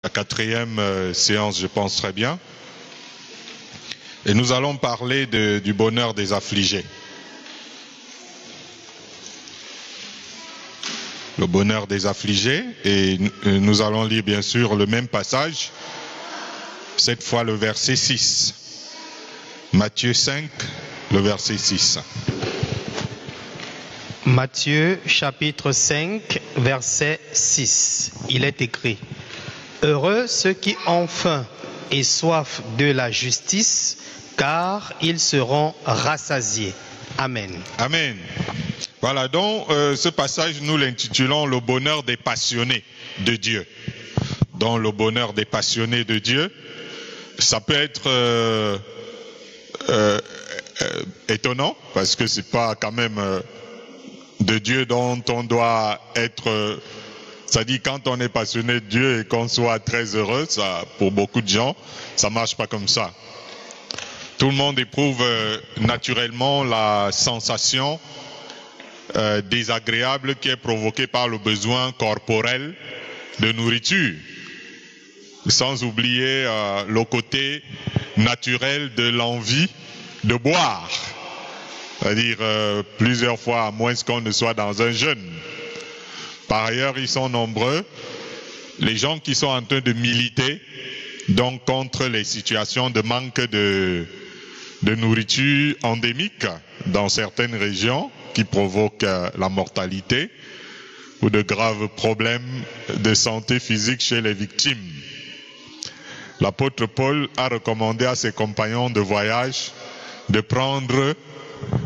La quatrième séance, je pense très bien. Et nous allons parler du bonheur des affligés. Le bonheur des affligés. Et nous allons lire bien sûr le même passage. Cette fois le verset 6. Matthieu 5, le verset 6. Matthieu chapitre 5, verset 6. Il est écrit: Heureux ceux qui ont faim et soif de la justice, car ils seront rassasiés. Amen. Amen. Voilà, donc ce passage, nous l'intitulons le bonheur des passionnés de Dieu. Dans le bonheur des passionnés de Dieu, ça peut être étonnant, parce que c'est pas quand même de Dieu dont on doit être... Ça dit, quand on est passionné de Dieu et qu'on soit très heureux, ça, pour beaucoup de gens, ça marche pas comme ça. Tout le monde éprouve naturellement la sensation désagréable qui est provoquée par le besoin corporel de nourriture. Sans oublier le côté naturel de l'envie de boire. C'est-à-dire plusieurs fois à moins qu'on ne soit dans un jeûne. Par ailleurs, ils sont nombreux, les gens qui sont en train de militer donc contre les situations de manque de nourriture endémique dans certaines régions qui provoquent la mortalité ou de graves problèmes de santé physique chez les victimes. L'apôtre Paul a recommandé à ses compagnons de voyage de prendre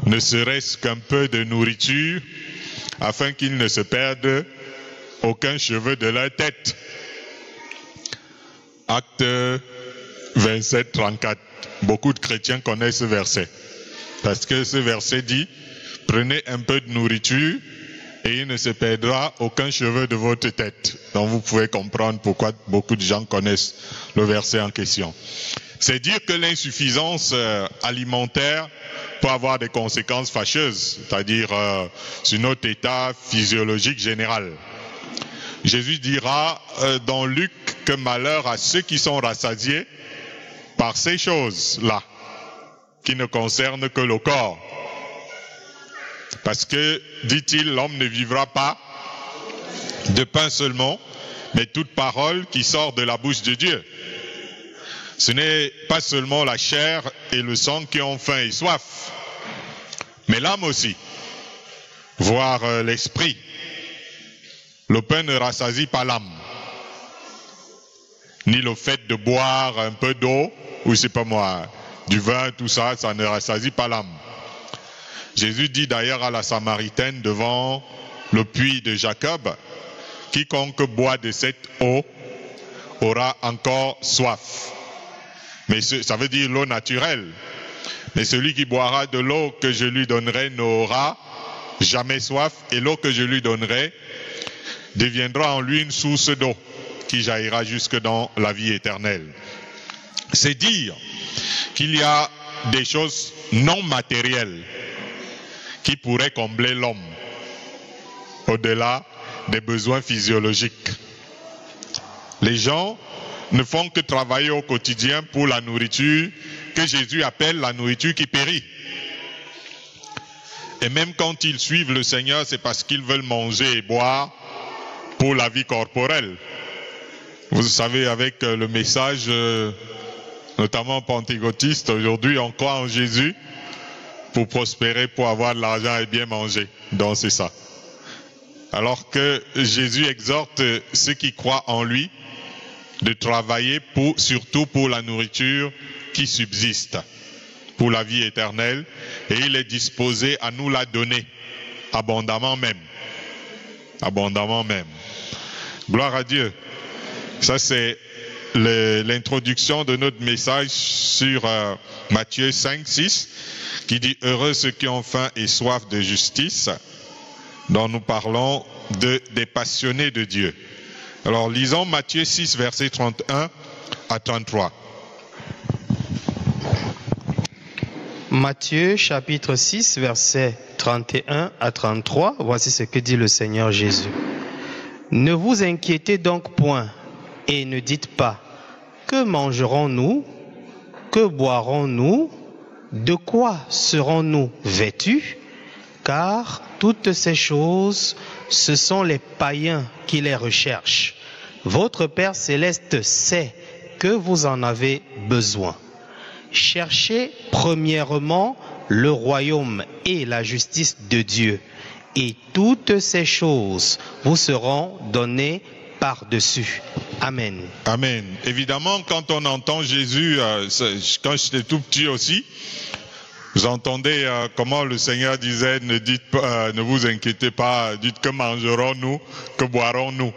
ne serait-ce qu'un peu de nourriture afin qu'ils ne se perdent aucun cheveu de leur tête. Acte 27, 34. Beaucoup de chrétiens connaissent ce verset. Parce que ce verset dit, prenez un peu de nourriture et il ne se perdra aucun cheveu de votre tête. Donc vous pouvez comprendre pourquoi beaucoup de gens connaissent le verset en question. C'est dire que l'insuffisance alimentaire peut avoir des conséquences fâcheuses, c'est-à-dire sur notre état physiologique général. Jésus dira dans Luc que malheur à ceux qui sont rassasiés par ces choses-là, qui ne concernent que le corps. Parce que, dit-il, l'homme ne vivra pas de pain seulement, mais toute parole qui sort de la bouche de Dieu. Ce n'est pas seulement la chair et le sang qui ont faim et soif, mais l'âme aussi, voire l'esprit. Le pain ne rassasie pas l'âme, ni le fait de boire un peu d'eau, ou c'est pas moi, du vin, tout ça, ça ne rassasie pas l'âme. Jésus dit d'ailleurs à la Samaritaine devant le puits de Jacob, quiconque boit de cette eau aura encore soif. Mais ça veut dire l'eau naturelle. Mais celui qui boira de l'eau que je lui donnerai n'aura jamais soif, et l'eau que je lui donnerai deviendra en lui une source d'eau qui jaillira jusque dans la vie éternelle. C'est dire qu'il y a des choses non matérielles qui pourraient combler l'homme au-delà des besoins physiologiques. Les gens ne font que travailler au quotidien pour la nourriture que Jésus appelle la nourriture qui périt. Et même quand ils suivent le Seigneur, c'est parce qu'ils veulent manger et boire pour la vie corporelle. Vous savez, avec le message, notamment pentecôtiste, aujourd'hui on croit en Jésus pour prospérer, pour avoir de l'argent et bien manger. Donc c'est ça. Alors que Jésus exhorte ceux qui croient en lui de travailler surtout pour la nourriture qui subsiste, pour la vie éternelle, et il est disposé à nous la donner, abondamment même. Abondamment même. Gloire à Dieu. Ça c'est l'introduction de notre message sur Matthieu 5, 6, qui dit « Heureux ceux qui ont faim et soif de justice », dont nous parlons des passionnés de Dieu. Alors lisons Matthieu 6, versets 31 à 33. Matthieu chapitre 6, versets 31 à 33, voici ce que dit le Seigneur Jésus. Ne vous inquiétez donc point, et ne dites pas, que mangerons-nous? Que boirons-nous? De quoi serons-nous vêtus? Car toutes ces choses, ce sont les païens qui les recherchent. Votre Père céleste sait que vous en avez besoin. Cherchez premièrement le royaume et la justice de Dieu, et toutes ces choses vous seront données par-dessus. Amen. Amen. Évidemment, quand on entend Jésus, quand j'étais tout petit aussi, vous entendez comment le Seigneur disait, ne vous inquiétez pas, dites que mangerons-nous, que boirons-nous,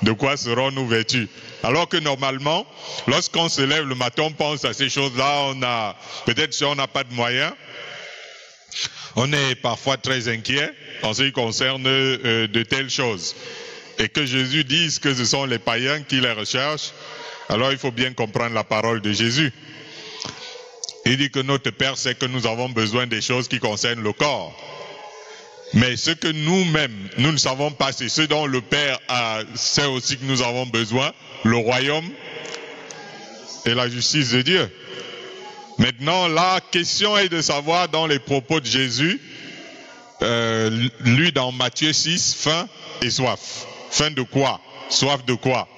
de quoi serons-nous vêtus. Alors que normalement, lorsqu'on se lève le matin, on pense à ces choses-là, peut-être si on n'a pas de moyens, on est parfois très inquiet en ce qui concerne de telles choses. Et que Jésus dise que ce sont les païens qui les recherchent, alors il faut bien comprendre la parole de Jésus. Il dit que notre Père sait que nous avons besoin des choses qui concernent le corps. Mais ce que nous-mêmes, nous ne savons pas, c'est ce dont le Père sait aussi que nous avons besoin, le royaume et la justice de Dieu. Maintenant, la question est de savoir dans les propos de Jésus, lu dans Matthieu 6, faim et soif. Faim de quoi? Soif de quoi?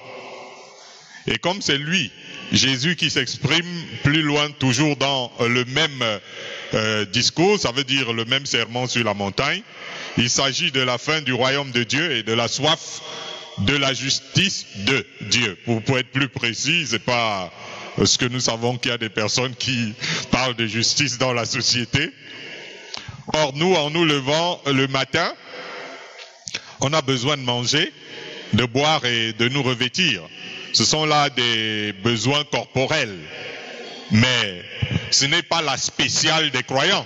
Et comme c'est lui, Jésus, qui s'exprime plus loin, toujours dans le même discours, ça veut dire le même sermon sur la montagne, il s'agit de la faim du royaume de Dieu et de la soif de la justice de Dieu. Pour être plus précis, c'est pas ce que nous savons qu'il y a des personnes qui parlent de justice dans la société. Or, nous, en nous levant le matin, on a besoin de manger, de boire et de nous revêtir. Ce sont là des besoins corporels. Mais ce n'est pas la spéciale des croyants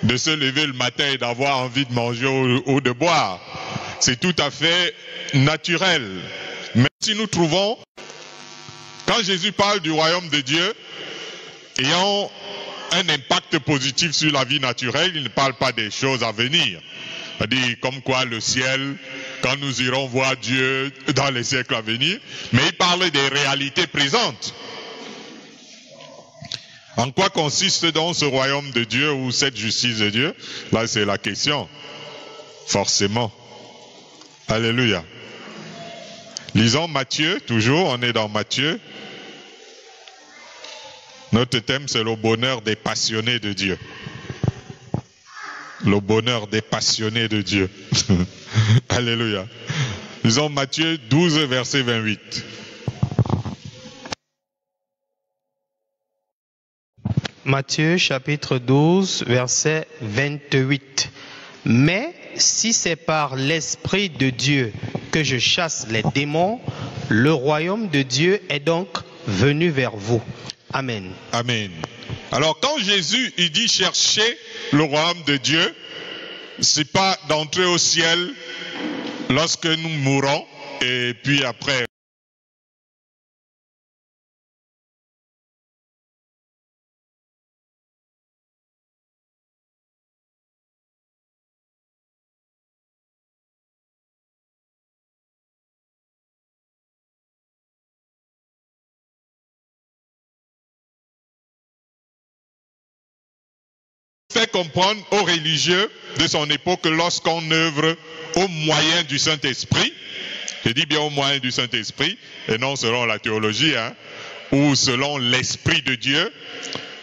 de se lever le matin et d'avoir envie de manger ou de boire. C'est tout à fait naturel. Mais si nous trouvons, quand Jésus parle du royaume de Dieu, ayant un impact positif sur la vie naturelle, il ne parle pas des choses à venir. C'est-à-dire comme quoi le ciel, quand nous irons voir Dieu dans les siècles à venir, mais il parle des réalités présentes. En quoi consiste donc ce royaume de Dieu ou cette justice de Dieu? Là, c'est la question. Forcément. Alléluia. Lisons Matthieu, toujours, on est dans Matthieu. Notre thème, c'est le bonheur des passionnés de Dieu. Le bonheur des passionnés de Dieu. Alléluia. Lisons Matthieu 12, verset 28. Matthieu chapitre 12, verset 28. Mais si c'est par l'Esprit de Dieu que je chasse les démons, le royaume de Dieu est donc venu vers vous. Amen. Amen. Alors quand Jésus il dit chercher le royaume de Dieu, c'est pas d'entrer au ciel lorsque nous mourons et puis après fait comprendre aux religieux de son époque que lorsqu'on œuvre au moyen du Saint-Esprit, je dis bien au moyen du Saint-Esprit, et non selon la théologie, ou selon l'Esprit de Dieu,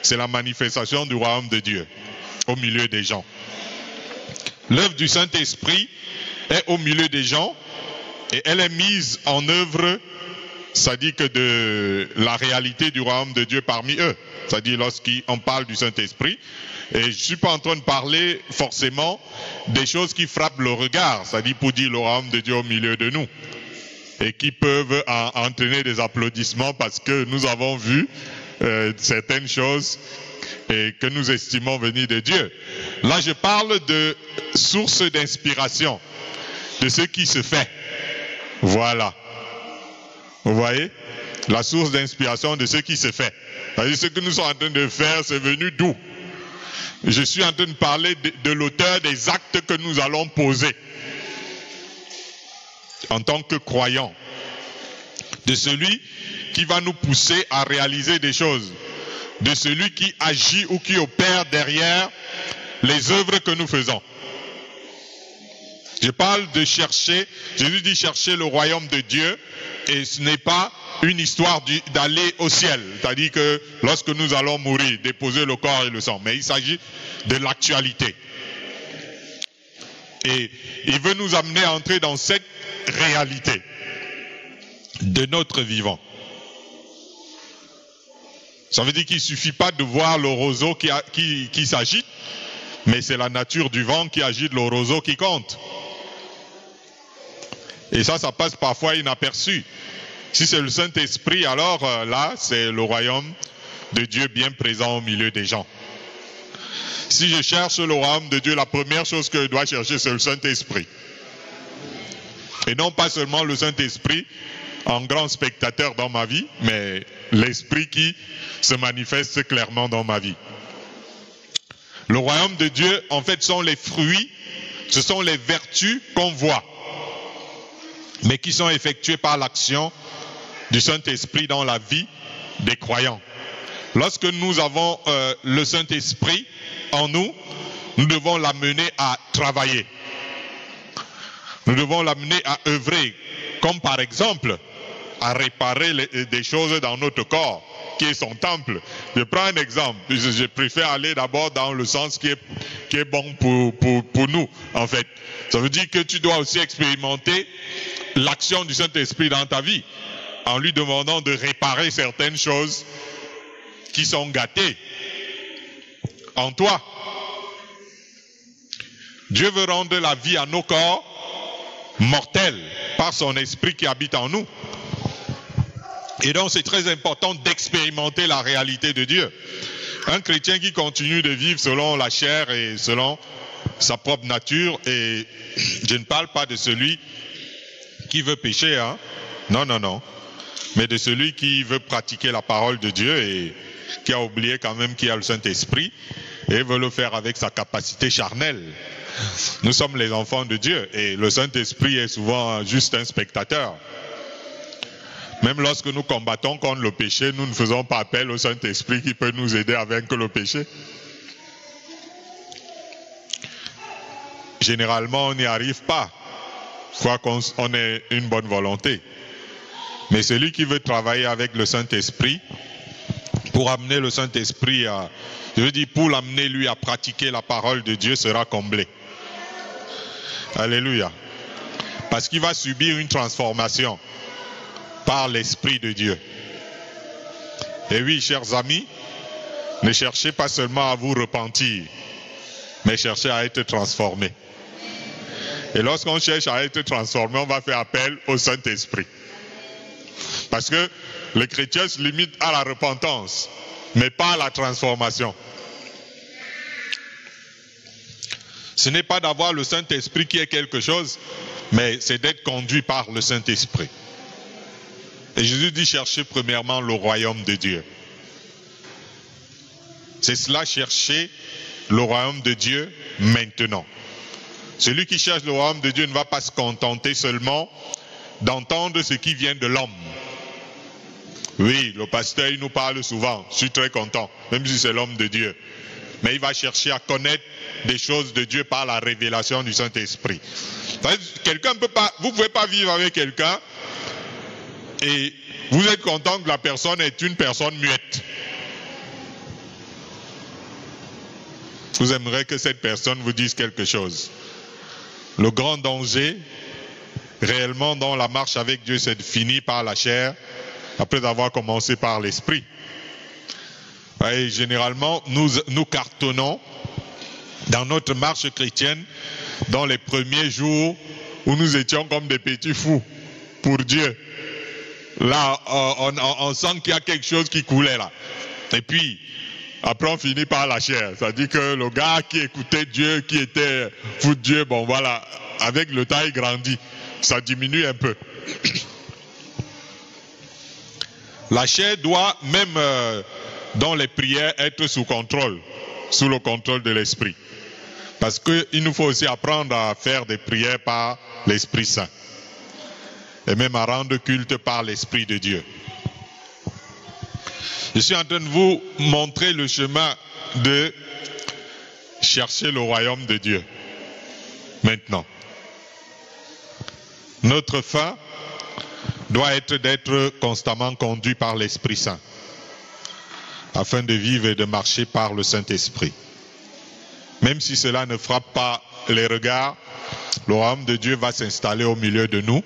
c'est la manifestation du royaume de Dieu au milieu des gens. L'œuvre du Saint-Esprit est au milieu des gens et elle est mise en œuvre, ça dit que de la réalité du royaume de Dieu parmi eux. C'est-à-dire lorsqu'on parle du Saint-Esprit, et je ne suis pas en train de parler forcément des choses qui frappent le regard, c'est-à-dire pour dire le royaume de Dieu au milieu de nous, et qui peuvent entraîner des applaudissements parce que nous avons vu certaines choses et que nous estimons venir de Dieu. Là, je parle de source d'inspiration, de ce qui se fait. Voilà. Vous voyez? La source d'inspiration de ce qui se fait. C'est-à-dire ce que nous sommes en train de faire, c'est venu d'où? Je suis en train de parler de l'auteur des actes que nous allons poser en tant que croyants. de celui qui va nous pousser à réaliser des choses, de celui qui agit ou qui opère derrière les œuvres que nous faisons. Je parle de chercher, Jésus dit chercher le royaume de Dieu, et ce n'est pas une histoire d'aller au ciel, c'est-à-dire que lorsque nous allons mourir, déposer le corps et le sang, mais il s'agit de l'actualité. Et il veut nous amener à entrer dans cette réalité de notre vivant. Ça veut dire qu'il ne suffit pas de voir le roseau qui s'agite, mais c'est la nature du vent qui agite le roseau qui compte. Et ça passe parfois inaperçu. Si c'est le Saint-Esprit, alors là, c'est le royaume de Dieu bien présent au milieu des gens. Si je cherche le royaume de Dieu, la première chose que je dois chercher, c'est le Saint-Esprit. Et non pas seulement le Saint-Esprit en grand spectateur dans ma vie, mais l'Esprit qui se manifeste clairement dans ma vie. Le royaume de Dieu, en fait, sont les fruits, ce sont les vertus qu'on voit, mais qui sont effectuées par l'action du Saint-Esprit dans la vie des croyants. Lorsque nous avons le Saint-Esprit en nous, nous devons l'amener à travailler. Nous devons l'amener à œuvrer, comme par exemple à réparer des choses dans notre corps, qui est son temple. Je prends un exemple. Je préfère aller d'abord dans le sens qui est bon pour nous, en fait. Ça veut dire que tu dois aussi expérimenter l'action du Saint-Esprit dans ta vie, en lui demandant de réparer certaines choses qui sont gâtées en toi. Dieu veut rendre la vie à nos corps mortels par son esprit qui habite en nous. Et donc c'est très important d'expérimenter la réalité de Dieu. Un chrétien qui continue de vivre selon la chair et selon sa propre nature, et je ne parle pas de celui qui veut pécher, hein? Non, non, non. Mais de celui qui veut pratiquer la parole de Dieu et qui a oublié quand même qu'il y a le Saint-Esprit et veut le faire avec sa capacité charnelle. Nous sommes les enfants de Dieu et le Saint-Esprit est souvent juste un spectateur. Même lorsque nous combattons contre le péché, nous ne faisons pas appel au Saint-Esprit qui peut nous aider à vaincre le péché. Généralement, on n'y arrive pas, quoi qu'on ait une bonne volonté. Mais celui qui veut travailler avec le Saint-Esprit, pour amener le Saint-Esprit à, pour l'amener lui à pratiquer la parole de Dieu, sera comblé. Alléluia. Parce qu'il va subir une transformation par l'Esprit de Dieu. Et oui, chers amis, ne cherchez pas seulement à vous repentir, mais cherchez à être transformés. Et lorsqu'on cherche à être transformé, on va faire appel au Saint-Esprit. Parce que le chrétien se limite à la repentance, mais pas à la transformation. Ce n'est pas d'avoir le Saint-Esprit qui est quelque chose, mais c'est d'être conduit par le Saint-Esprit. Et Jésus dit chercher premièrement le royaume de Dieu. C'est cela, chercher le royaume de Dieu maintenant. Celui qui cherche le royaume de Dieu ne va pas se contenter seulement d'entendre ce qui vient de l'homme. Oui, le pasteur, il nous parle souvent, je suis très content, même si c'est l'homme de Dieu. Mais il va chercher à connaître des choses de Dieu par la révélation du Saint-Esprit. Quelqu'un peut pas, vous ne pouvez pas vivre avec quelqu'un et vous êtes content que la personne est une personne muette. Vous aimeriez que cette personne vous dise quelque chose. Le grand danger, réellement, dans la marche avec Dieu, c'est de finir par la chair, après avoir commencé par l'esprit. Et généralement, nous cartonnons dans notre marche chrétienne dans les premiers jours où nous étions comme des petits fous pour Dieu. Là, on sent qu'il y a quelque chose qui coulait là. Et puis, après on finit par la chair. C'est-à-dire que le gars qui écoutait Dieu, qui était fou de Dieu, bon voilà, avec le temps il grandit. Ça diminue un peu. La chair doit, même dans les prières, être sous le contrôle de l'esprit. Parce qu'il nous faut aussi apprendre à faire des prières par l'Esprit Saint. et même à rendre culte par l'Esprit de Dieu. Je suis en train de vous montrer le chemin de chercher le royaume de Dieu. Maintenant, notre fin doit être d'être constamment conduit par l'Esprit Saint, afin de vivre et de marcher par le Saint-Esprit. Même si cela ne frappe pas les regards, le royaume de Dieu va s'installer au milieu de nous,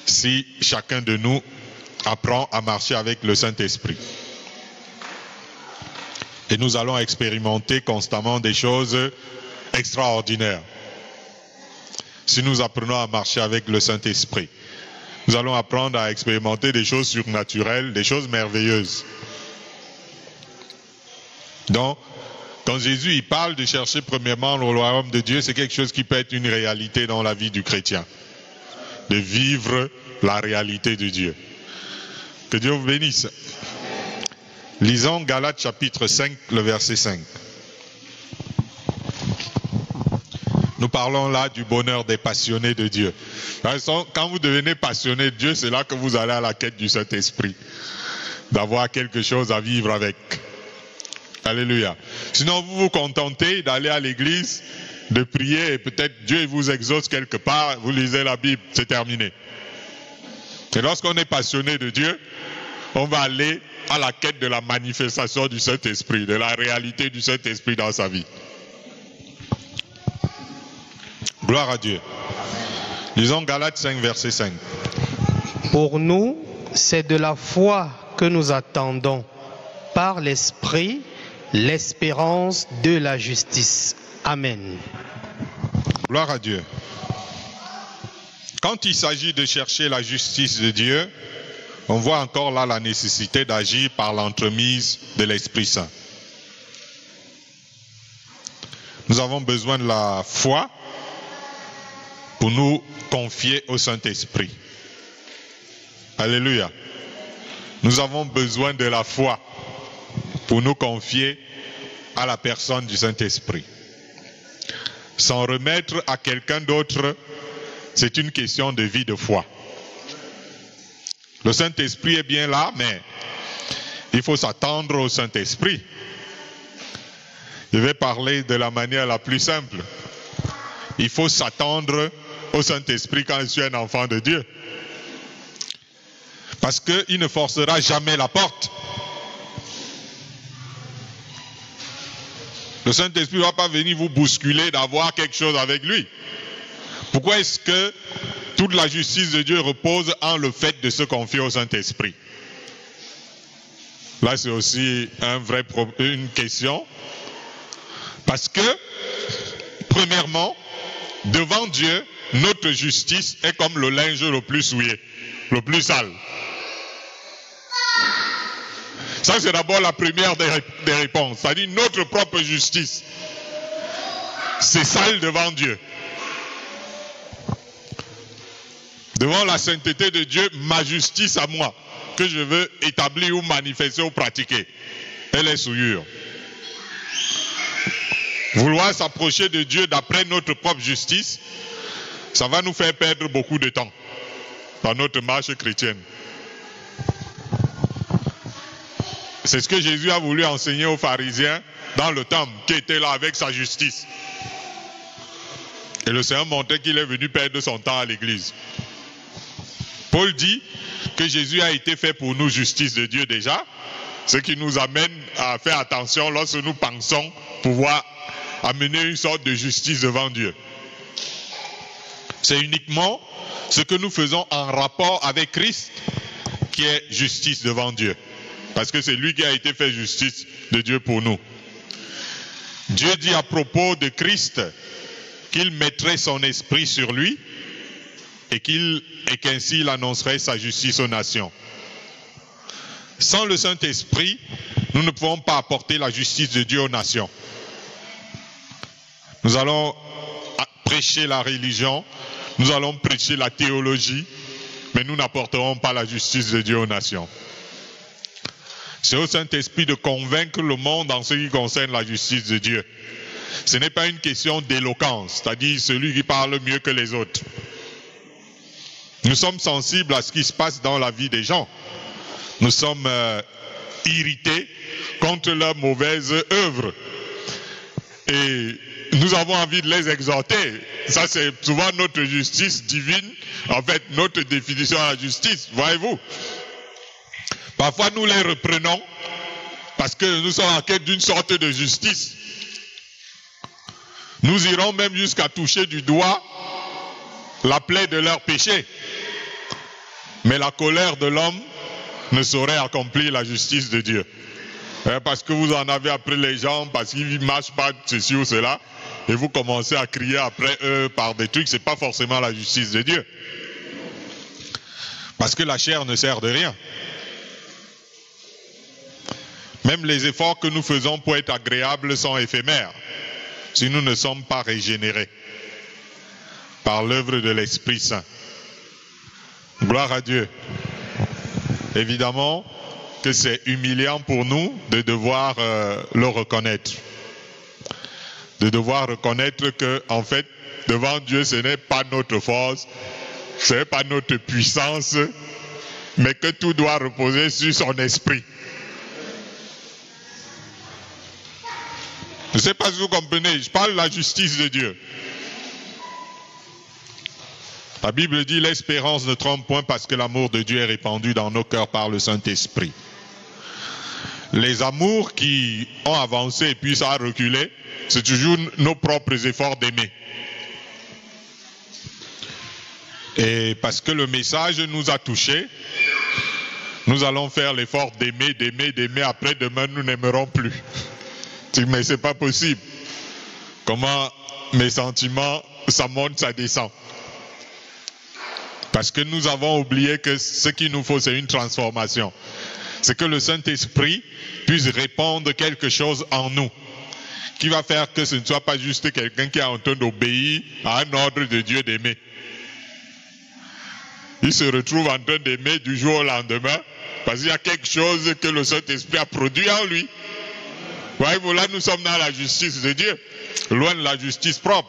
si chacun de nous apprend à marcher avec le Saint-Esprit. Et nous allons expérimenter constamment des choses extraordinaires. Si nous apprenons à marcher avec le Saint-Esprit, nous allons apprendre à expérimenter des choses surnaturelles, des choses merveilleuses. Donc, quand Jésus il parle de chercher premièrement le royaume de Dieu, c'est quelque chose qui peut être une réalité dans la vie du chrétien. De vivre la réalité de Dieu. Que Dieu vous bénisse. Lisons Galates chapitre 5, le verset 5. Nous parlons là du bonheur des passionnés de Dieu. Quand vous devenez passionné de Dieu, c'est là que vous allez à la quête du Saint-Esprit. D'avoir quelque chose à vivre avec. Alléluia. Sinon, vous vous contentez d'aller à l'église, de prier, et peut-être Dieu vous exauce quelque part, vous lisez la Bible, c'est terminé. Et lorsqu'on est passionné de Dieu, on va aller à la quête de la manifestation du Saint-Esprit, de la réalité du Saint-Esprit dans sa vie. Gloire à Dieu. Lisons Galates 5, verset 5. Pour nous, c'est de la foi que nous attendons, par l'Esprit, l'espérance de la justice. Amen. Gloire à Dieu. Quand il s'agit de chercher la justice de Dieu, on voit encore là la nécessité d'agir par l'entremise de l'Esprit Saint. Nous avons besoin de la foi pour nous confier au Saint-Esprit. Alléluia. Nous avons besoin de la foi pour nous confier à la personne du Saint-Esprit. S'en remettre à quelqu'un d'autre, c'est une question de vie de foi. Le Saint-Esprit est bien là, mais il faut s'attendre au Saint-Esprit. Je vais parler de la manière la plus simple. Il faut s'attendre au Saint-Esprit quand je suis un enfant de Dieu. Parce qu'il ne forcera jamais la porte. Le Saint-Esprit ne va pas venir vous bousculer d'avoir quelque chose avec lui. Pourquoi est-ce que toute la justice de Dieu repose en le fait de se confier au Saint-Esprit? Là, c'est aussi une question. Parce que, premièrement, devant Dieu, notre justice est comme le linge le plus souillé, le plus sale. Ça, c'est d'abord la première des réponses. C'est-à-dire notre propre justice. C'est sale devant Dieu. Devant la sainteté de Dieu, ma justice à moi, que je veux établir ou manifester ou pratiquer, elle est souillure. Vouloir s'approcher de Dieu d'après notre propre justice, ça va nous faire perdre beaucoup de temps dans notre marche chrétienne. C'est ce que Jésus a voulu enseigner aux pharisiens dans le temple, qui était là avec sa justice. Et le Seigneur montrait qu'il est venu perdre son temps à l'église. Paul dit que Jésus a été fait pour nous justice de Dieu déjà, ce qui nous amène à faire attention lorsque nous pensons pouvoir amener une sorte de justice devant Dieu. C'est uniquement ce que nous faisons en rapport avec Christ qui est justice devant Dieu. Parce que c'est lui qui a été fait justice de Dieu pour nous. Dieu dit à propos de Christ qu'il mettrait son esprit sur lui et qu'ainsi il annoncerait sa justice aux nations. Sans le Saint-Esprit, nous ne pouvons pas apporter la justice de Dieu aux nations. Nous allons prêcher la religion, nous allons prêcher la théologie, mais nous n'apporterons pas la justice de Dieu aux nations. C'est au Saint-Esprit de convaincre le monde en ce qui concerne la justice de Dieu. Ce n'est pas une question d'éloquence, c'est-à-dire celui qui parle mieux que les autres. Nous sommes sensibles à ce qui se passe dans la vie des gens. Nous sommes irrités contre leurs mauvaises œuvres. Et nous avons envie de les exhorter. Ça, c'est souvent notre justice divine, en fait, notre définition de la justice, voyez-vous. Parfois, nous les reprenons parce que nous sommes en quête d'une sorte de justice. Nous irons même jusqu'à toucher du doigt la plaie de leur péché. Mais la colère de l'homme ne saurait accomplir la justice de Dieu. Parce que vous en avez après les gens, parce qu'ils ne marchent pas ceci ou cela, et vous commencez à crier après eux par des trucs, ce n'est pas forcément la justice de Dieu. Parce que la chair ne sert de rien. Même les efforts que nous faisons pour être agréables sont éphémères, si nous ne sommes pas régénérés par l'œuvre de l'Esprit Saint. Gloire à Dieu. Évidemment que c'est humiliant pour nous de devoir le reconnaître. De devoir reconnaître que, en fait, devant Dieu, ce n'est pas notre force, ce n'est pas notre puissance, mais que tout doit reposer sur son esprit. Je ne sais pas si vous comprenez, je parle de la justice de Dieu. La Bible dit, l'espérance ne trompe point parce que l'amour de Dieu est répandu dans nos cœurs par le Saint-Esprit. Les amours qui ont avancé et puis ça a reculé, c'est toujours nos propres efforts d'aimer. Et parce que le message nous a touchés, nous allons faire l'effort d'aimer, d'aimer. Après demain, nous n'aimerons plus. Mais c'est pas possible. Comment mes sentiments, ça monte, ça descend. Parce que nous avons oublié que ce qu'il nous faut, c'est une transformation. C'est que le Saint-Esprit puisse répandre quelque chose en nous, qui va faire que ce ne soit pas juste quelqu'un qui est en train d'obéir à un ordre de Dieu d'aimer. Il se retrouve en train d'aimer du jour au lendemain, parce qu'il y a quelque chose que le Saint-Esprit a produit en lui. Voyez-vous, là nous sommes dans la justice de Dieu, loin de la justice propre.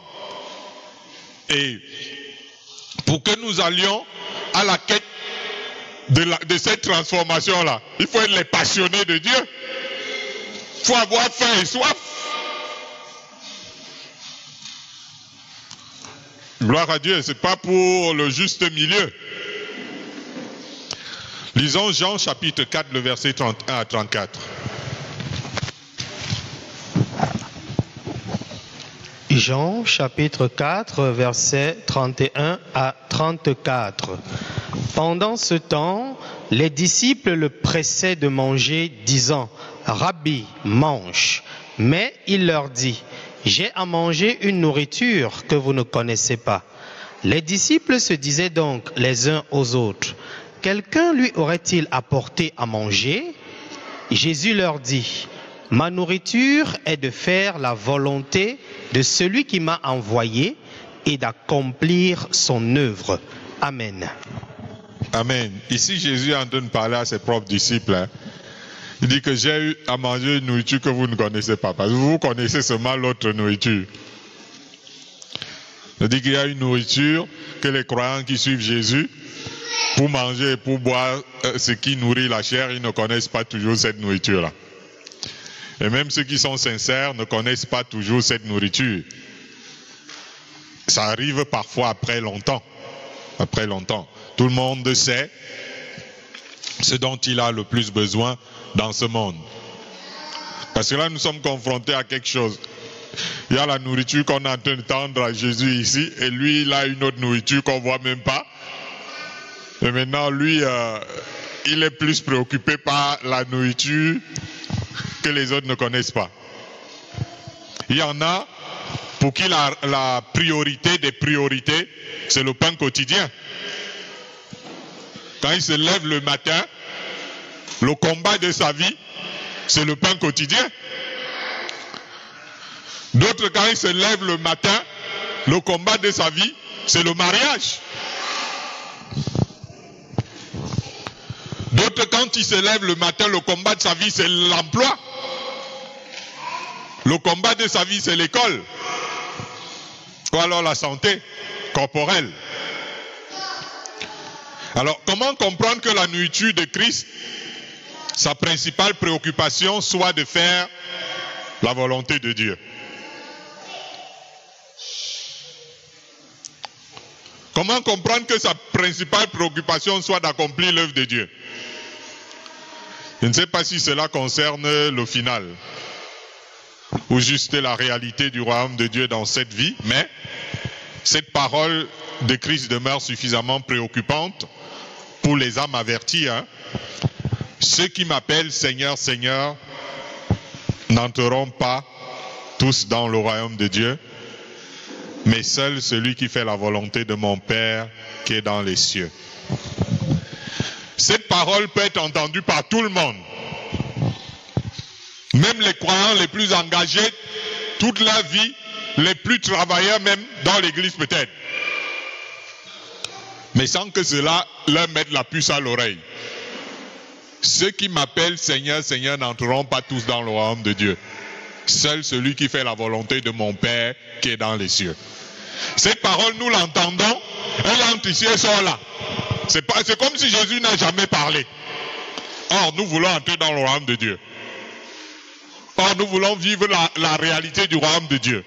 Et pour que nous allions à la quête de cette transformation-là, il faut être les passionnés de Dieu. Il faut avoir faim et soif. Gloire à Dieu, ce n'est pas pour le juste milieu. Lisons Jean chapitre 4, le verset 31 à 34. Jean chapitre 4, versets 31 à 34. Pendant ce temps, les disciples le pressaient de manger, disant, « Rabbi, mange. » Mais il leur dit, « J'ai à manger une nourriture que vous ne connaissez pas. » Les disciples se disaient donc les uns aux autres, « Quelqu'un lui aurait-il apporté à manger ?» Jésus leur dit, « Ma nourriture est de faire la volonté de celui qui m'a envoyé et d'accomplir son œuvre. » Amen. Amen. Ici, Jésus est en train de parler à ses propres disciples. Il dit que j'ai eu à manger une nourriture que vous ne connaissez pas, parce que vous connaissez seulement l'autre nourriture. Il dit qu'il y a une nourriture que les croyants qui suivent Jésus, pour manger et pour boire ce qui nourrit la chair, ils ne connaissent pas toujours cette nourriture-là. Et même ceux qui sont sincères ne connaissent pas toujours cette nourriture. Ça arrive parfois après longtemps. Après longtemps. Tout le monde sait ce dont il a le plus besoin dans ce monde. Parce que là, nous sommes confrontés à quelque chose. Il y a la nourriture qu'on est en train de tendre à Jésus ici, et lui, il a une autre nourriture qu'on ne voit même pas. Et maintenant, lui, il est plus préoccupé par la nourriture que les autres ne connaissent pas. Il y en a pour qui la priorité des priorités, c'est le pain quotidien. Quand il se lève le matin, le combat de sa vie, c'est le pain quotidien. D'autres, quand ils se lèvent le matin, le combat de sa vie, c'est le mariage. D'autres, quand ils se lèvent le matin, le combat de sa vie, c'est l'emploi. Le combat de sa vie, c'est l'école. Ou alors la santé corporelle. Alors, comment comprendre que la nourriture de Christ, sa principale préoccupation soit de faire la volonté de Dieu? Comment comprendre que sa principale préoccupation soit d'accomplir l'œuvre de Dieu? Je ne sais pas si cela concerne le final, ou juste la réalité du royaume de Dieu dans cette vie, mais cette parole de Christ demeure suffisamment préoccupante pour les âmes averties. Ceux qui m'appellent Seigneur, Seigneur n'entreront pas tous dans le royaume de Dieu, mais seul celui qui fait la volonté de mon Père qui est dans les cieux. Cette parole peut être entendue par tout le monde. Même les croyants les plus engagés, toute la vie, les plus travailleurs même dans l'église peut-être. Mais sans que cela leur mette la puce à l'oreille. Ceux qui m'appellent Seigneur, Seigneur n'entreront pas tous dans le royaume de Dieu. Seul celui qui fait la volonté de mon Père qui est dans les cieux. Cette parole, nous l'entendons, elle entre ici et sort là. C'est comme si Jésus n'a jamais parlé. Or, nous voulons entrer dans le royaume de Dieu. Or, nous voulons vivre la réalité du royaume de Dieu.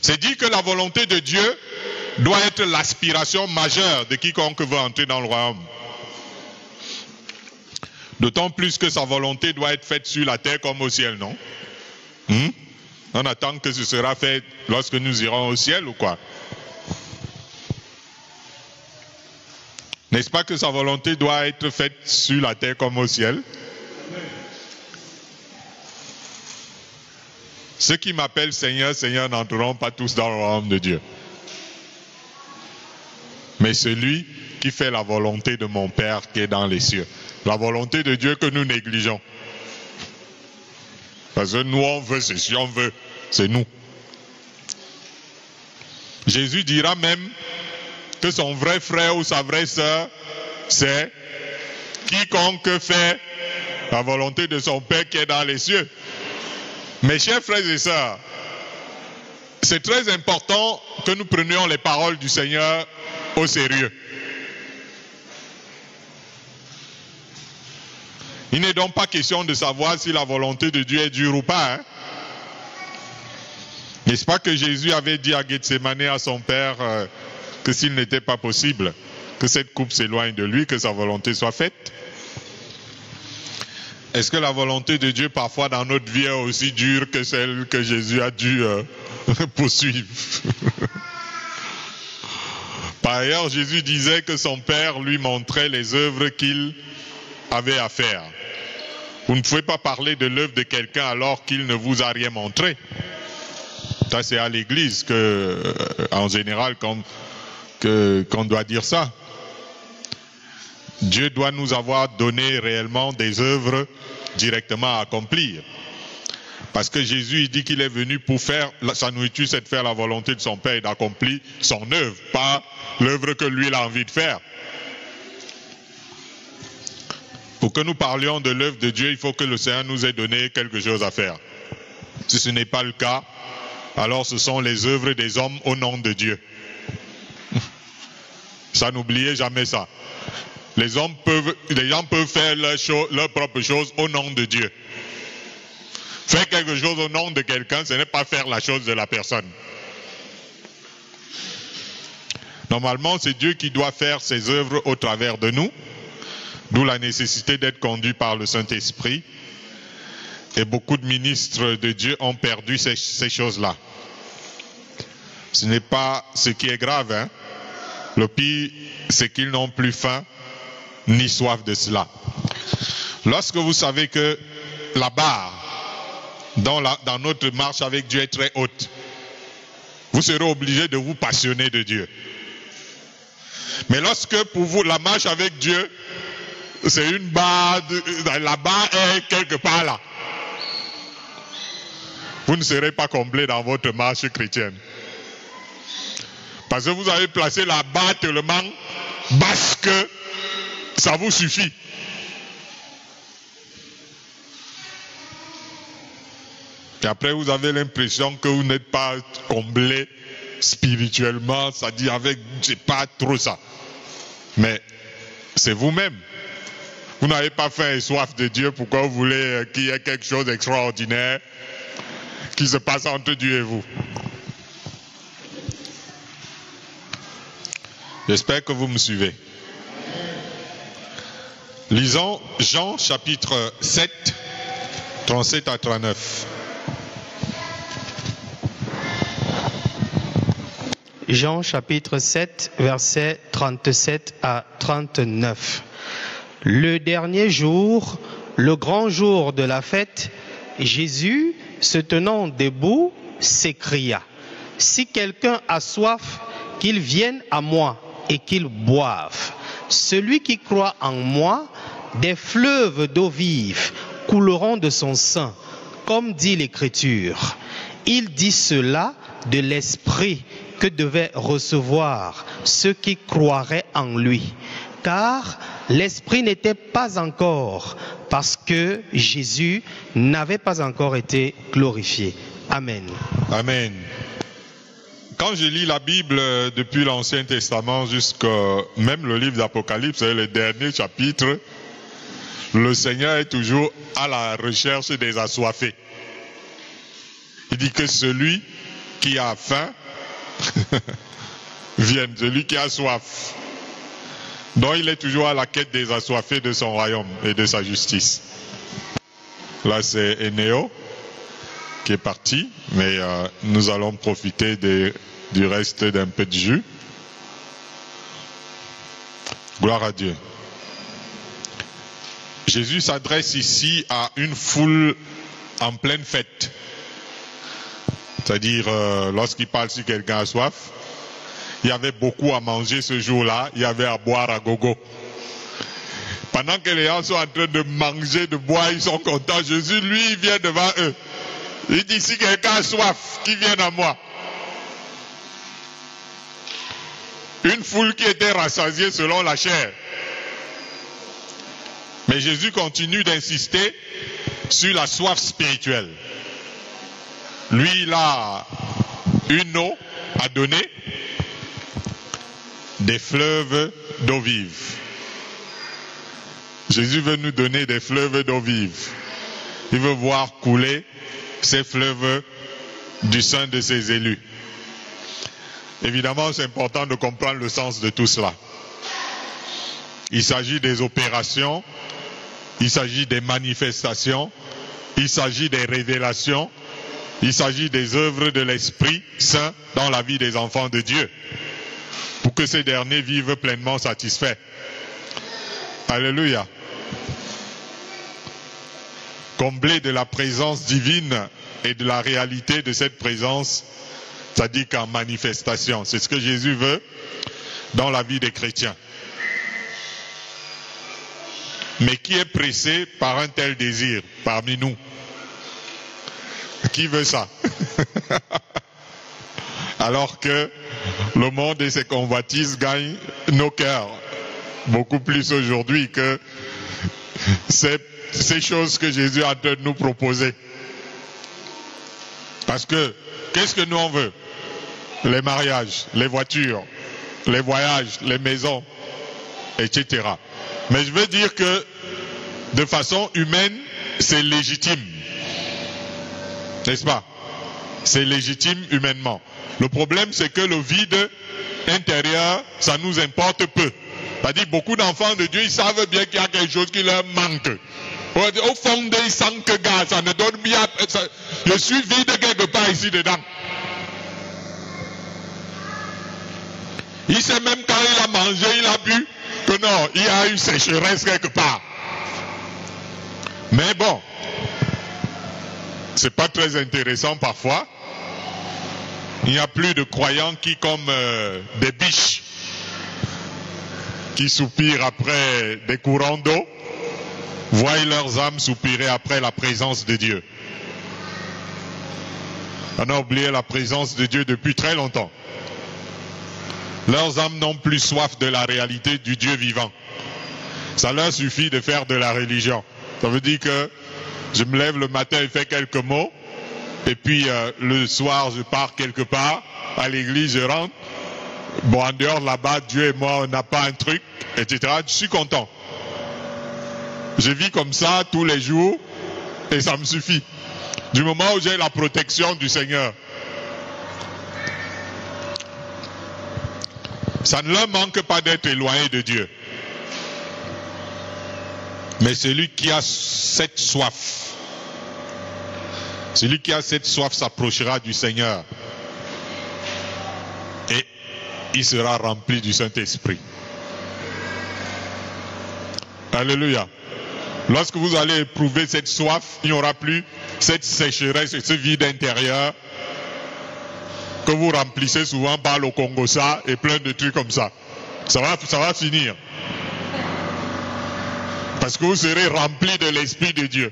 C'est dit que la volonté de Dieu doit être l'aspiration majeure de quiconque veut entrer dans le royaume. D'autant plus que sa volonté doit être faite sur la terre comme au ciel, non? On attend que ce sera fait lorsque nous irons au ciel ou quoi? N'est-ce pas que sa volonté doit être faite sur la terre comme au ciel? Ceux qui m'appellent Seigneur, Seigneur n'entreront pas tous dans le royaume de Dieu. Mais celui qui fait la volonté de mon Père qui est dans les cieux. La volonté de Dieu que nous négligeons. Parce que nous on veut, c'est si on veut, c'est nous. Jésus dira même que son vrai frère ou sa vraie sœur, c'est quiconque fait la volonté de son Père qui est dans les cieux. Mes chers frères et sœurs, c'est très important que nous prenions les paroles du Seigneur au sérieux. Il n'est donc pas question de savoir si la volonté de Dieu est dure ou pas. N'est-ce pas que Jésus avait dit à Gethsémane, à son Père, que s'il n'était pas possible que cette coupe s'éloigne de lui, que sa volonté soit faite? Est-ce que la volonté de Dieu parfois dans notre vie est aussi dure que celle que Jésus a dû poursuivre? Par ailleurs, Jésus disait que son Père lui montrait les œuvres qu'il avait à faire. Vous ne pouvez pas parler de l'œuvre de quelqu'un alors qu'il ne vous a rien montré. Ça, c'est à l'église que, en général, qu'on doit dire ça. Dieu doit nous avoir donné réellement des œuvres directement à accomplir. Parce que Jésus il dit qu'il est venu pour faire, sa nourriture c'est de faire la volonté de son Père et d'accomplir son œuvre, pas l'œuvre que lui il a envie de faire. Pour que nous parlions de l'œuvre de Dieu, il faut que le Seigneur nous ait donné quelque chose à faire. Si ce n'est pas le cas, alors ce sont les œuvres des hommes au nom de Dieu. Ça, n'oubliez jamais ça. Les gens peuvent faire leur propre chose au nom de Dieu. Faire quelque chose au nom de quelqu'un, ce n'est pas faire la chose de la personne. Normalement, c'est Dieu qui doit faire ses œuvres au travers de nous, d'où la nécessité d'être conduit par le Saint-Esprit. Et beaucoup de ministres de Dieu ont perdu ces choses-là. Ce n'est pas ce qui est grave, hein. Le pire, c'est qu'ils n'ont plus faim ni soif de cela. Lorsque vous savez que la barre dans notre marche avec Dieu est très haute, vous serez obligé de vous passionner de Dieu. Mais lorsque pour vous la marche avec Dieu, c'est une barre, la barre est quelque part là, vous ne serez pas comblé dans votre marche chrétienne. Parce que vous avez placé la barre tellement basse que ça vous suffit. Et après vous avez l'impression que vous n'êtes pas comblé spirituellement, ça dit avec, c'est pas trop ça. Mais c'est vous-même. Vous n'avez pas faim et soif de Dieu, pourquoi vous voulez qu'il y ait quelque chose d'extraordinaire qui se passe entre Dieu et vous? J'espère que vous me suivez. Lisons Jean chapitre 7, 37 à 39. Jean chapitre 7, versets 37 à 39. Le dernier jour, le grand jour de la fête, Jésus, se tenant debout, s'écria: « Si quelqu'un a soif, qu'il vienne à moi et qu'il boive. Celui qui croit en moi, des fleuves d'eau vive couleront de son sein, comme dit l'Écriture. » Il dit cela de l'Esprit que devaient recevoir ceux qui croiraient en lui. Car l'Esprit n'était pas encore, parce que Jésus n'avait pas encore été glorifié. Amen. Amen. Quand je lis la Bible depuis l'Ancien Testament jusqu'à même le livre d'Apocalypse, le dernier chapitre, le Seigneur est toujours à la recherche des assoiffés. Il dit que celui qui a faim vienne, celui qui a soif. Donc il est toujours à la quête des assoiffés de son royaume et de sa justice. Là c'est Énéo qui est parti, mais nous allons profiter du reste d'un peu de jus. Gloire à Dieu. Jésus s'adresse ici à une foule en pleine fête. C'est-à-dire, lorsqu'il parle si quelqu'un a soif, il y avait beaucoup à manger ce jour-là, il y avait à boire à gogo. Pendant que les gens sont en train de manger, de boire, ils sont contents. Jésus, lui, il vient devant eux. Il dit, si quelqu'un a soif, qu'il vienne à moi. Une foule qui était rassasiée selon la chair. Mais Jésus continue d'insister sur la soif spirituelle. Lui, il a une eau à donner, des fleuves d'eau vive. Jésus veut nous donner des fleuves d'eau vive. Il veut voir couler ces fleuves du sein de ses élus. Évidemment, c'est important de comprendre le sens de tout cela. Il s'agit des opérations, il s'agit des manifestations, il s'agit des révélations, il s'agit des œuvres de l'Esprit Saint dans la vie des enfants de Dieu, pour que ces derniers vivent pleinement satisfaits. Alléluia. Comblés de la présence divine et de la réalité de cette présence, c'est-à-dire qu'en manifestation. C'est ce que Jésus veut dans la vie des chrétiens. Mais qui est pressé par un tel désir parmi nous? Qui veut ça? Alors que le monde et ses convoitises gagnent nos cœurs beaucoup plus aujourd'hui que ces choses que Jésus est en train de nous proposer. Parce que, qu'est-ce que nous on veut? Les mariages, les voitures, les voyages, les maisons, etc. Mais je veux dire que, de façon humaine, c'est légitime. N'est-ce pas? C'est légitime humainement. Le problème, c'est que le vide intérieur, ça nous importe peu. C'est-à-dire, beaucoup d'enfants de Dieu, ils savent bien qu'il y a quelque chose qui leur manque. Au fond d'eux, ils sentent que, gars, ça ne donne bien. Je suis vide quelque part ici dedans. Il sait même quand il a mangé, il a bu, que non, il y a eu sécheresse quelque part. Mais bon, c'est pas très intéressant parfois. Il n'y a plus de croyants qui, comme des biches, qui soupirent après des courants d'eau, voient leurs âmes soupirer après la présence de Dieu. On a oublié la présence de Dieu depuis très longtemps. Leurs âmes n'ont plus soif de la réalité du Dieu vivant. Ça leur suffit de faire de la religion. Ça veut dire que je me lève le matin et fais quelques mots, et puis le soir je pars quelque part, à l'église, je rentre. Bon, en dehors là-bas, Dieu et moi, on n'a pas un truc, etc. Je suis content. Je vis comme ça tous les jours et ça me suffit. Du moment où j'ai la protection du Seigneur. Ça ne leur manque pas d'être éloigné de Dieu. Mais celui qui a cette soif, s'approchera du Seigneur. Et il sera rempli du Saint-Esprit. Alléluia. Lorsque vous allez éprouver cette soif, il n'y aura plus cette sécheresse et ce vide intérieur que vous remplissez souvent par le Congosa et plein de trucs comme ça. Ça va finir. Parce que vous serez rempli de l'Esprit de Dieu.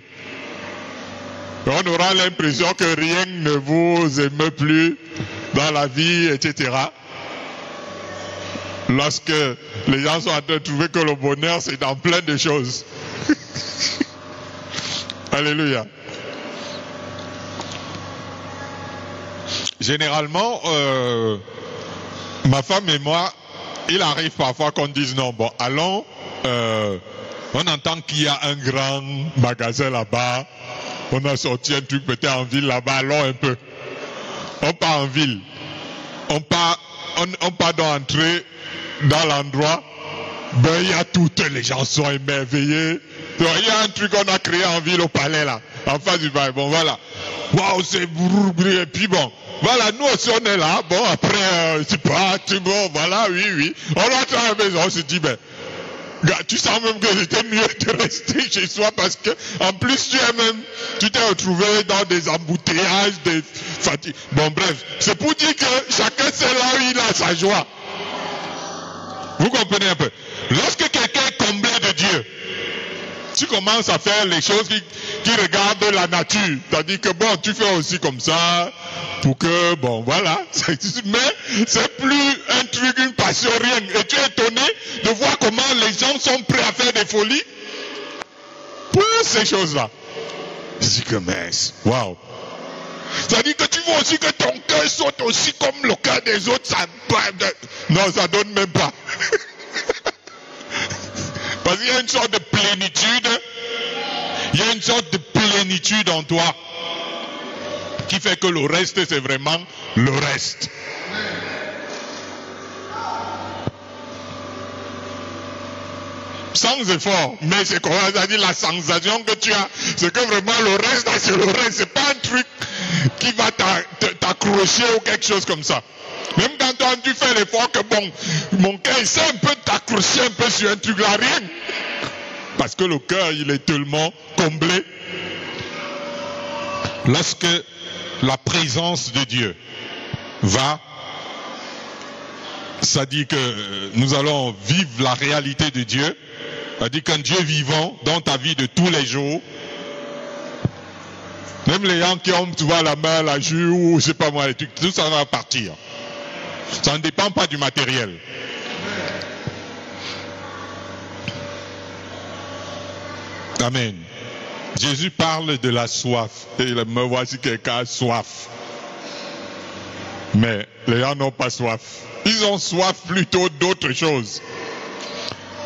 Et on aura l'impression que rien ne vous émeut plus dans la vie, etc. Lorsque les gens sont en train de trouver que le bonheur c'est dans plein de choses. Alléluia. Généralement, ma femme et moi, il arrive parfois qu'on dise non, bon, allons, on entend qu'il y a un grand magasin là-bas, on a sorti un truc peut-être en ville là-bas, allons un peu. On part en ville, on part d'entrer dans l'endroit, ben il y a toutes les gens sont émerveillés. Donc, il y a un truc qu'on a créé en ville au palais là, en face du palais. Bon voilà, waouh c'est brûlé et puis bon. Voilà, nous aussi on est là, bon après, c'est pas, bon voilà, oui. On rentre à la maison, on se dit, ben, gars, tu sens même que c'était mieux de rester chez soi parce que, en plus tu t'es retrouvé dans des embouteillages, des fatigues. Bon bref, c'est pour dire que chacun sait là où il a sa joie. Vous comprenez un peu? Lorsque quelqu'un est comblé de Dieu, tu commences à faire les choses qui regardent la nature. C'est-à-dire que bon, tu fais aussi comme ça, pour que, bon, voilà. Mais c'est plus un truc, une passion, rien. Et tu es étonné de voir comment les gens sont prêts à faire des folies pour ces choses-là. Je dis que, mais, waouh. C'est-à-dire que tu vois aussi que ton cœur saute aussi comme le cœur des autres. Non, ça donne même pas. Parce qu'il y a une sorte de plénitude. Il y a une sorte de plénitude en toi qui fait que le reste, c'est vraiment le reste. Sans effort, mais c'est comment ça dit la sensation que tu as, c'est que vraiment le reste, c'est le reste, c'est pas un truc qui va t'accrocher ou quelque chose comme ça. Même quand toi tu fais l'effort que bon, mon cœur essaie un peu de t'accrocher un peu sur un truc là, rien. Parce que le cœur il est tellement comblé. Lorsque la présence de Dieu va, ça dit que nous allons vivre la réalité de Dieu, ça dit qu'un Dieu vivant dans ta vie de tous les jours, même les gens qui ont, tu vois, la main, la joue, ou je sais pas moi, les trucs, tout ça va partir. Ça ne dépend pas du matériel. Amen. Jésus parle de la soif. Et me voici quelqu'un a soif. Mais les gens n'ont pas soif. Ils ont soif plutôt d'autres choses.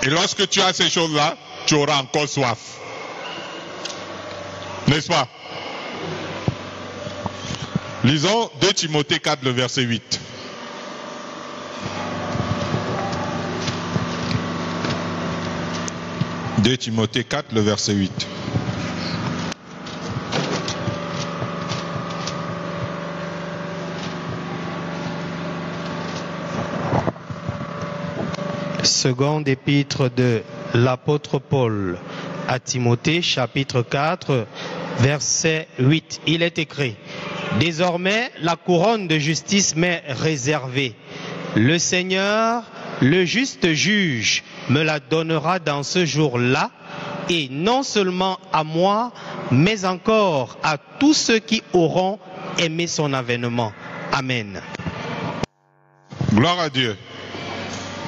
Et lorsque tu as ces choses-là, tu auras encore soif. N'est-ce pas? Lisons 2 Timothée 4, le verset 8. « 2 Timothée 4, le verset 8. Seconde épître de l'apôtre Paul à Timothée, chapitre 4, verset 8. Il est écrit: « Désormais, la couronne de justice m'est réservée. Le Seigneur, le juste juge, me la donnera dans ce jour-là, et non seulement à moi, mais encore à tous ceux qui auront aimé son avènement. Amen. » Gloire à Dieu.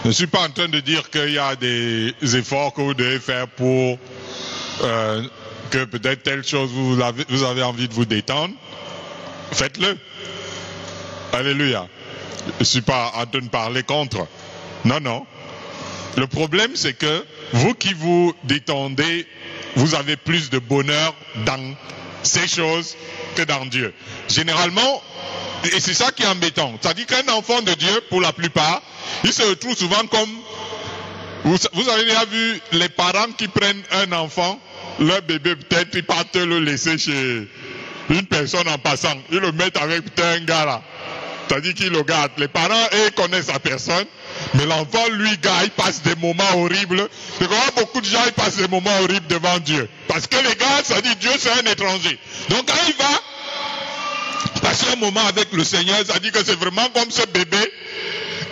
Je ne suis pas en train de dire qu'il y a des efforts que vous devez faire pour que peut-être telle chose vous avez envie de vous détendre. Faites-le. Alléluia. Je ne suis pas en train de parler contre. Non, non. Le problème, c'est que vous qui vous détendez, vous avez plus de bonheur dans ces choses que dans Dieu. Généralement, et c'est ça qui est embêtant, c'est-à-dire qu'un enfant de Dieu, pour la plupart, il se retrouve souvent comme... Vous avez déjà vu les parents qui prennent un enfant, leur bébé peut-être, ils partent le laisser chez une personne en passant. Ils le mettent avec peut-être un gars là. C'est-à-dire qu'ils le gardent. Les parents, eux, connaissent la personne. Mais l'enfant, lui, gars, il passe des moments horribles. C'est comme beaucoup de gens, ils passent des moments horribles devant Dieu. Parce que les gars, ça dit Dieu, c'est un étranger. Donc quand il va passer un moment avec le Seigneur, ça dit que c'est vraiment comme ce bébé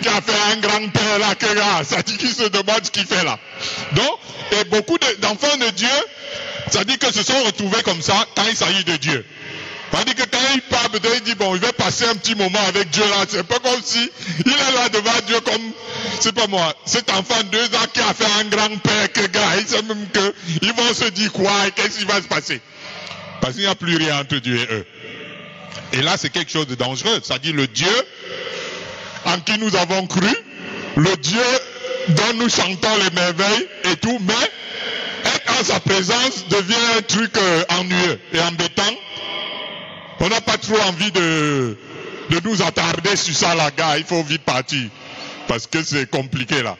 qui a fait un grand-père là, que là, ça dit qu'il se demande ce qu'il fait là. Donc, et beaucoup d'enfants de Dieu, ça dit que se sont retrouvés comme ça quand il s'agit de Dieu. Ça dit que quand il parle, il dit bon, il va passer un petit moment avec Dieu là, c'est pas comme si il est là devant Dieu comme, c'est pas moi, cet enfant de 2 ans qui a fait un grand-père, que gars, il sait même que ils vont se dire quoi et qu'est-ce qui va se passer. Parce qu'il n'y a plus rien entre Dieu et eux. Et là, c'est quelque chose de dangereux. Ça dit le Dieu en qui nous avons cru, le Dieu dont nous chantons les merveilles et tout, mais être en sa présence devient un truc ennuyeux et embêtant. On n'a pas trop envie de nous attarder sur ça là, gars, il faut vite partir, parce que c'est compliqué là.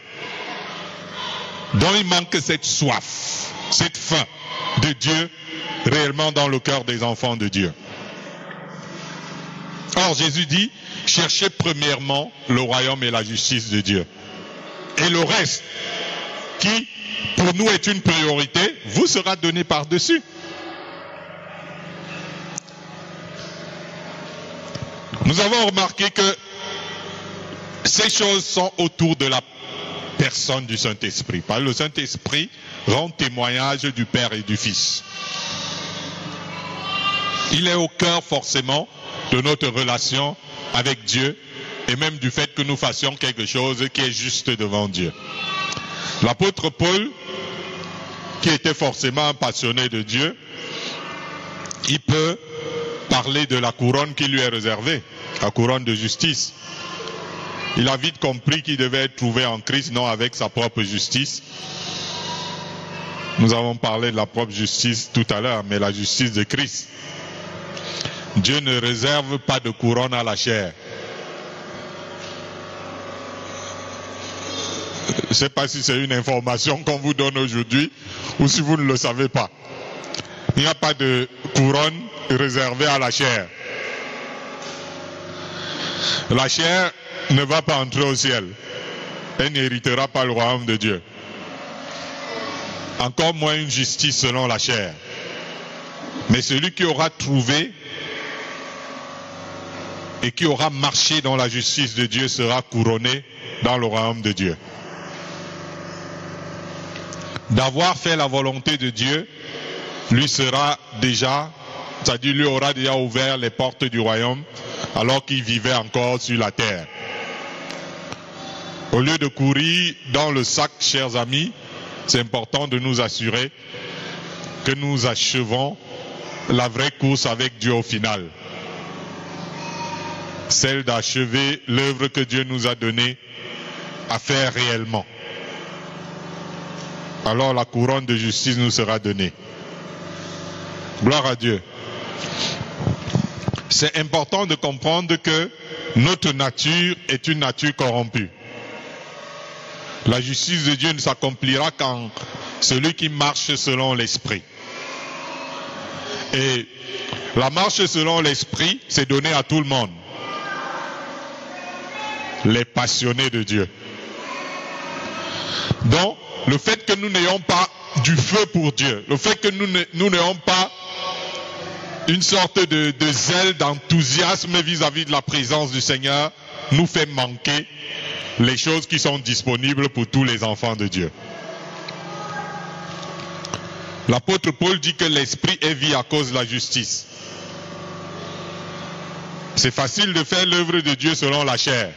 Donc il manque cette soif, cette faim de Dieu réellement dans le cœur des enfants de Dieu. Or Jésus dit, cherchez premièrement le royaume et la justice de Dieu. Et le reste, qui pour nous est une priorité, vous sera donné par-dessus. Nous avons remarqué que ces choses sont autour de la personne du Saint-Esprit. Parce que le Saint-Esprit rend témoignage du Père et du Fils. Il est au cœur forcément de notre relation avec Dieu et même du fait que nous fassions quelque chose qui est juste devant Dieu. L'apôtre Paul, qui était forcément un passionné de Dieu, il peut parler de la couronne qui lui est réservée, la couronne de justice. Il a vite compris qu'il devait être trouvé en Christ, non avec sa propre justice. Nous avons parlé de la propre justice tout à l'heure, mais la justice de Christ. Dieu ne réserve pas de couronne à la chair. Je ne sais pas si c'est une information qu'on vous donne aujourd'hui ou si vous ne le savez pas. Il n'y a pas de couronne réservée à la chair. La chair ne va pas entrer au ciel. Elle n'héritera pas le royaume de Dieu. Encore moins une justice selon la chair. Mais celui qui aura trouvé et qui aura marché dans la justice de Dieu sera couronné dans le royaume de Dieu. D'avoir fait la volonté de Dieu, lui sera déjà, c'est-à-dire lui aura déjà ouvert les portes du royaume alors qu'il vivait encore sur la terre. Au lieu de courir dans le sac, chers amis, c'est important de nous assurer que nous achevons la vraie course avec Dieu au final. Celle d'achever l'œuvre que Dieu nous a donnée à faire réellement. Alors la couronne de justice nous sera donnée. Gloire à Dieu. C'est important de comprendre que notre nature est une nature corrompue. La justice de Dieu ne s'accomplira qu'en celui qui marche selon l'esprit. Et la marche selon l'esprit, c'est donné à tout le monde. Les passionnés de Dieu. Donc, le fait que nous n'ayons pas du feu pour Dieu, le fait que nous n'ayons pas une sorte de zèle, d'enthousiasme vis-à-vis de la présence du Seigneur, nous fait manquer les choses qui sont disponibles pour tous les enfants de Dieu. L'apôtre Paul dit que l'esprit est vie à cause de la justice. C'est facile de faire l'œuvre de Dieu selon la chair.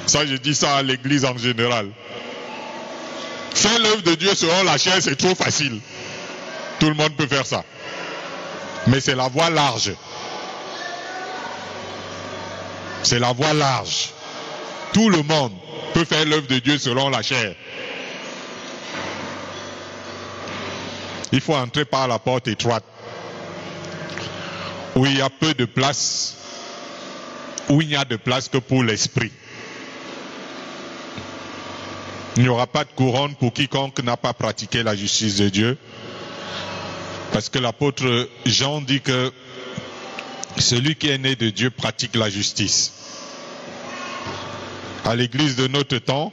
Ça, je dis ça à l'église en général. Faire l'œuvre de Dieu selon la chair, c'est trop facile. Tout le monde peut faire ça. Mais c'est la voie large. C'est la voie large. Tout le monde peut faire l'œuvre de Dieu selon la chair. Il faut entrer par la porte étroite, où il y a peu de place, où il n'y a de place que pour l'esprit. Il n'y aura pas de couronne pour quiconque n'a pas pratiqué la justice de Dieu. Parce que l'apôtre Jean dit que celui qui est né de Dieu pratique la justice. À l'église de notre temps,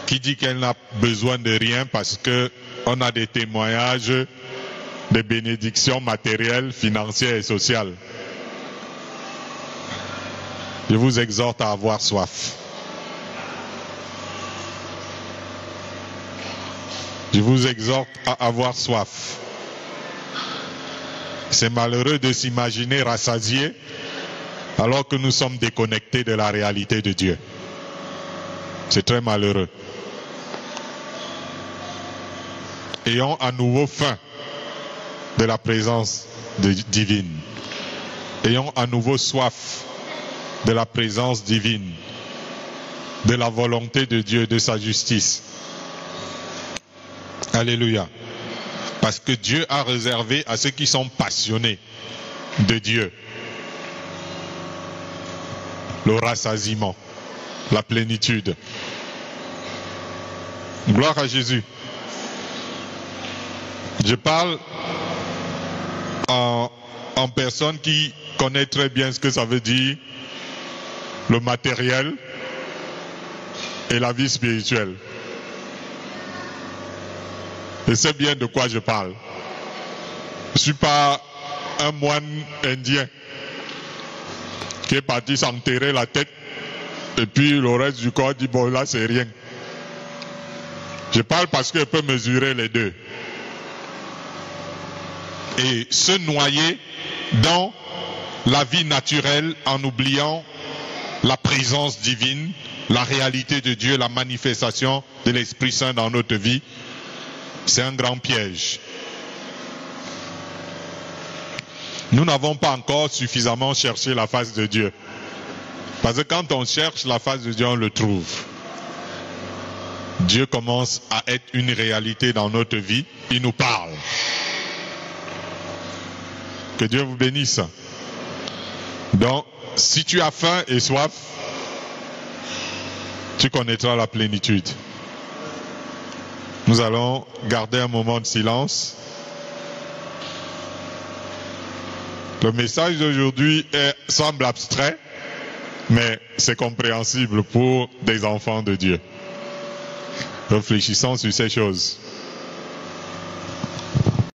qui dit qu'elle n'a besoin de rien parce qu'on a des témoignages de bénédictions matérielles, financières et sociales. Je vous exhorte à avoir soif. Je vous exhorte à avoir soif. C'est malheureux de s'imaginer rassasié alors que nous sommes déconnectés de la réalité de Dieu. C'est très malheureux. Ayons à nouveau faim de la présence divine. Ayons à nouveau soif de la présence divine, de la volonté de Dieu, de sa justice. Alléluia. Parce que Dieu a réservé à ceux qui sont passionnés de Dieu le rassasiement, la plénitude. Gloire à Jésus. Je parle en personne qui connaît très bien ce que ça veut dire le matériel et la vie spirituelle. Je sais bien de quoi je parle. Je ne suis pas un moine indien qui est parti s'enterrer la tête et puis le reste du corps dit bon là c'est rien. Je parle parce que je peux mesurer les deux. Et se noyer dans la vie naturelle en oubliant la présence divine, la réalité de Dieu, la manifestation de l'Esprit Saint dans notre vie, c'est un grand piège. Nous n'avons pas encore suffisamment cherché la face de Dieu. Parce que quand on cherche la face de Dieu, on le trouve. Dieu commence à être une réalité dans notre vie. Il nous parle. Que Dieu vous bénisse. Donc, si tu as faim et soif, tu connaîtras la plénitude. Nous allons garder un moment de silence. Le message d'aujourd'hui semble abstrait, mais c'est compréhensible pour des enfants de Dieu. Réfléchissons sur ces choses.